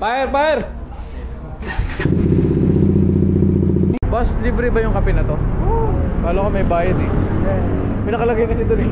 Fire! Boss, libre ba yung kape na to? Kala ko may bayad eh. May nakalagay kasi doon eh.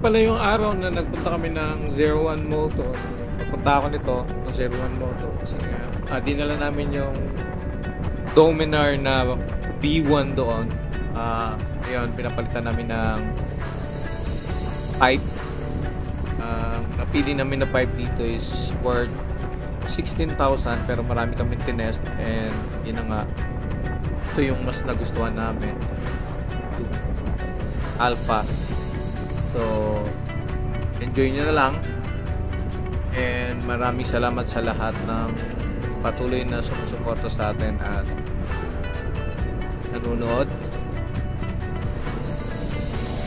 Pala yung araw na nagpunta kami ng 01 Moto. Napunta ako nito ng 01 Moto kasi dinala namin yung Dominar na B1 doon. Ayun, pinapalitan namin ng pipe. Napili namin na pipe dito is worth 16,000 pero marami kami tinest and yun na nga, ito yung mas nagustuhan namin, yung Alpha. So, enjoy nyo na lang. And maraming salamat sa lahat ng patuloy na sumusuporta sa atin at nanonood.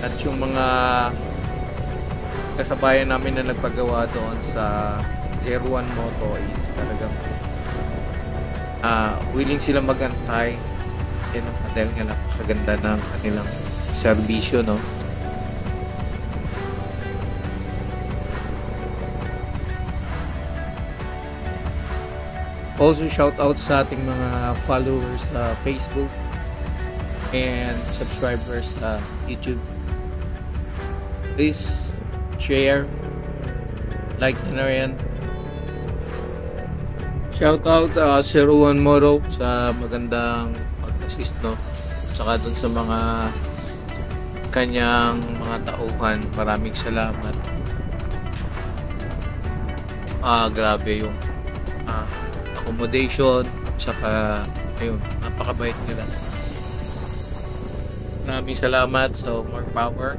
At yung mga kasabayan namin na nagpagawa doon sa 01 Moto is talagang willing sila magantay. Yan ang dahil nga napakaganda ng kanilang serbisyo, no? Also, shout out sa ating mga followers sa Facebook and subscribers sa YouTube. Please share, like na rin. Shout out 01 Moto sa magandang pag-assist, no? Saka dun sa mga kanyang mga tauhan. Maraming salamat. Grabe yung accommodation, saka ayun, napakabait nila. Maraming salamat, so more power.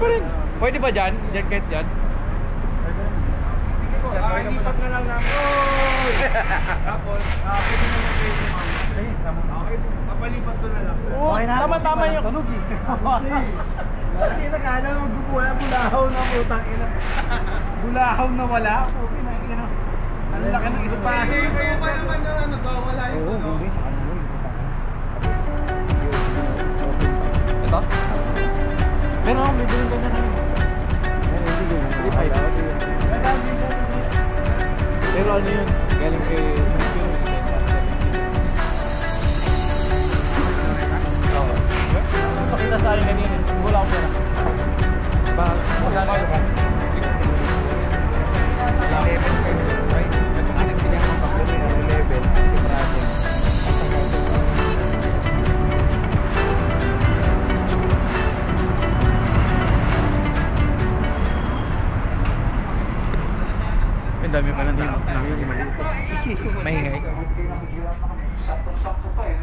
pa rin. Pwede ba dyan? Dyan kahit dyan? Sige po, lipat na lang namin. Tapos, pwede na lang kayo ma'am. Okay, papalipat ko na lang. Okay na. Tama-tama yung tunog eh. Hindi na kala magbubuhay. Bulahaw na putang ina. Bulahaw na wala. Okay na ina. Ang laki ng espasyo. Sa'yo pa naman yung ano to. Wala yung tunog. Oo, sa kanila yung ito? Pero may bilhin ka na namin. Hindi pa ito. Pero ano yun? Galing kay oo. Pakita sa akin kanina. Wala akong pera. Magkano yun? Ang dami pa nandito. Maingay. Sakto-sakto pa eh.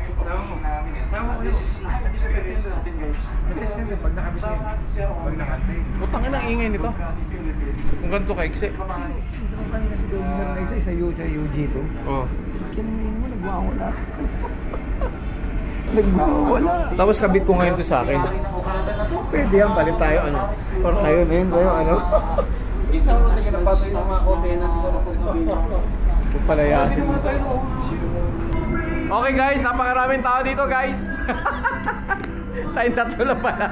Sama ko yung pag nakabisa pag nakabisa. Putang ina ang ingay nito. Kung ganito kaiksi. Yung kanina si Domino na isa UG to. Oo. Kinamin mo, nagwawala. Nagwawala. Tapos kabit ko ngayon to sa akin. Pwede yan, palit tayo ano. Or ayun tayo ano. Ikaw na kinapatay ng mga kotenan ko. Palayasin mo. Okay guys, napakaraming tao dito guys. Tayong tatlo lang pala.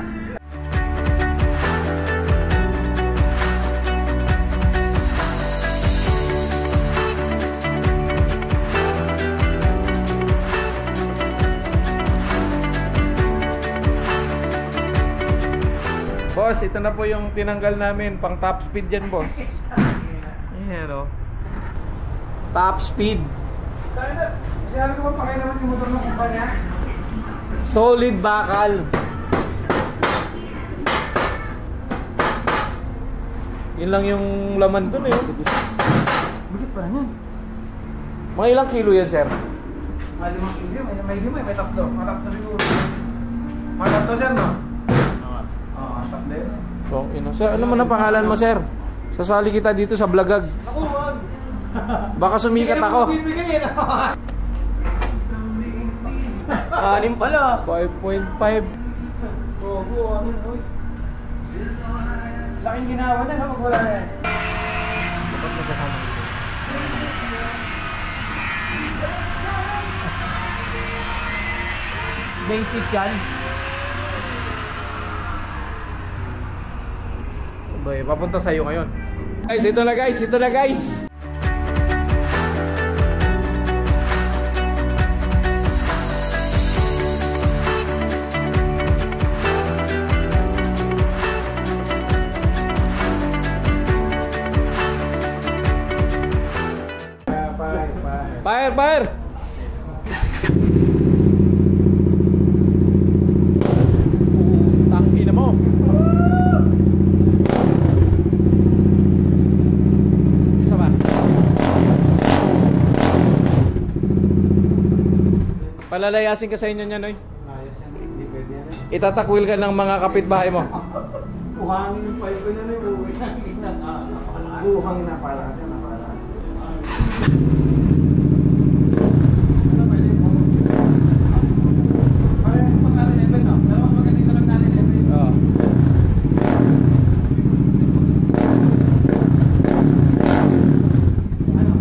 Boss, ito na po yung tinanggal namin. Pang top speed yan, boss. Ayan, o. Top speed. Sinabi ko ba pakay naman yung motor ng kumpanya? Solid bakal. Yun lang yung laman dun, eh. Bigit pa yan. Mga ilang kilo yan, sir? Mga 5 kilo, may tatlo. Mga tatlo siguro. Mga tatlo sir, no? Oo, tatlo yun. So, sir, ano man ang pangalan mo, sir? Sasali kita dito sa Blagag. Ako, wag. Baka sumikat ako. Bibigay na. 6 pala. 5.5. Gogo, ano, oy. Laking ginawa na, no? Pag wala na yan. Dapat magkasama dito. Basic yan. Sabay, papunta sa'yo ngayon. Guys, ito na guys, ito na guys. Fire! Tangina mo. Isa ba? Palalayasin ka sa inyo niya, Noy. Ayos yan, hindi pwede yan. Itatakwil ka ng mga kapitbahay mo. Buhangin yung pipe ko na may buhangin na pala kasi na pala. Parehas pang ano level, no? Dalawang magaling na lang natin level. Oo. Ano?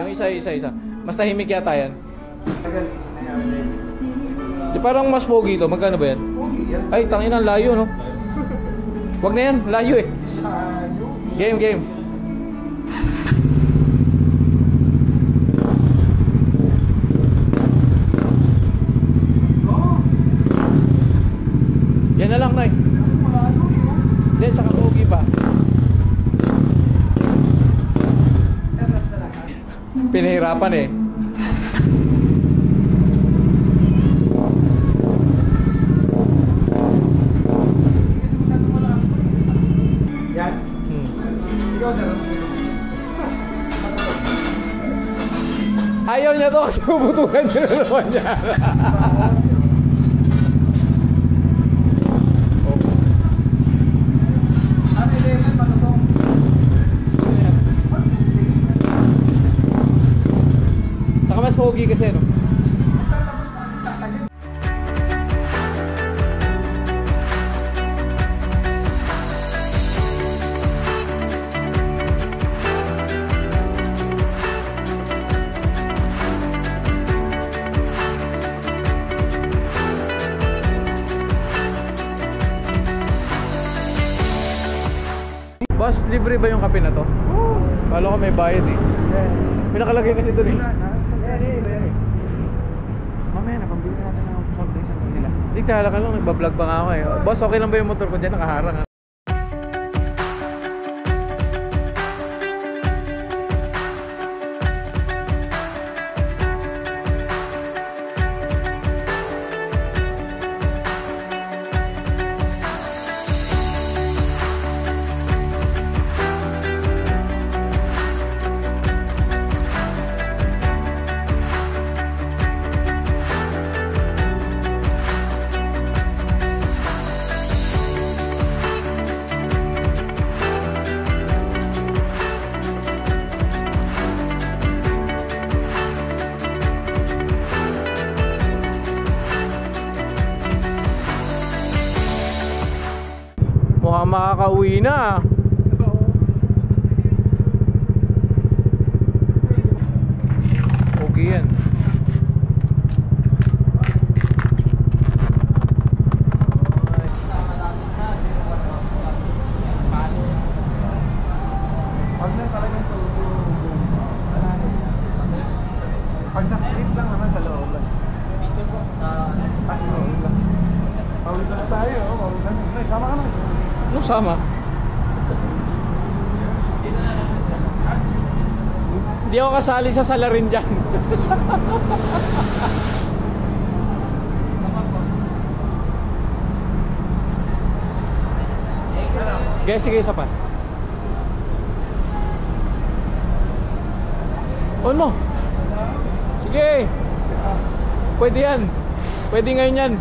Yung isa. Mas tahimik yata yan. Tagal, nangyari. Di parang mas pogi ito. Magkano ba yan? Pogi yan. Ay, tangina, layo, no? Wag na yan, layo eh. Game. Yan na lang, Nay. Then, sa kapogi pa. Pinahirapan eh. Yan. Ikaw, sir. Ayaw niya to kasi puputukan niya na naman niya. pogi kasi, no? Boss, libre ba yung kape na to? Oo. Kala ko may bayad eh. May nakalagay kasi doon eh. Mamaya na, pambili natin ng soft drinks sa nila. Hindi, kala ka lang, nagbablog pa nga ako eh. Boss, okay lang ba yung motor ko dyan? Nakaharang ha? Mukhang makakauwi na. Okay yan. Pag na talagang pag sa street lang naman sa loob lang. Dito po sa loob lang. Pawisan na tayo, pawisan na. Sama ka na. Anong sama? Hindi ako kasali sa salarin dyan. Okay, sige, isa pa. On mo. Sige. Pwede yan. Pwede ngayon yan.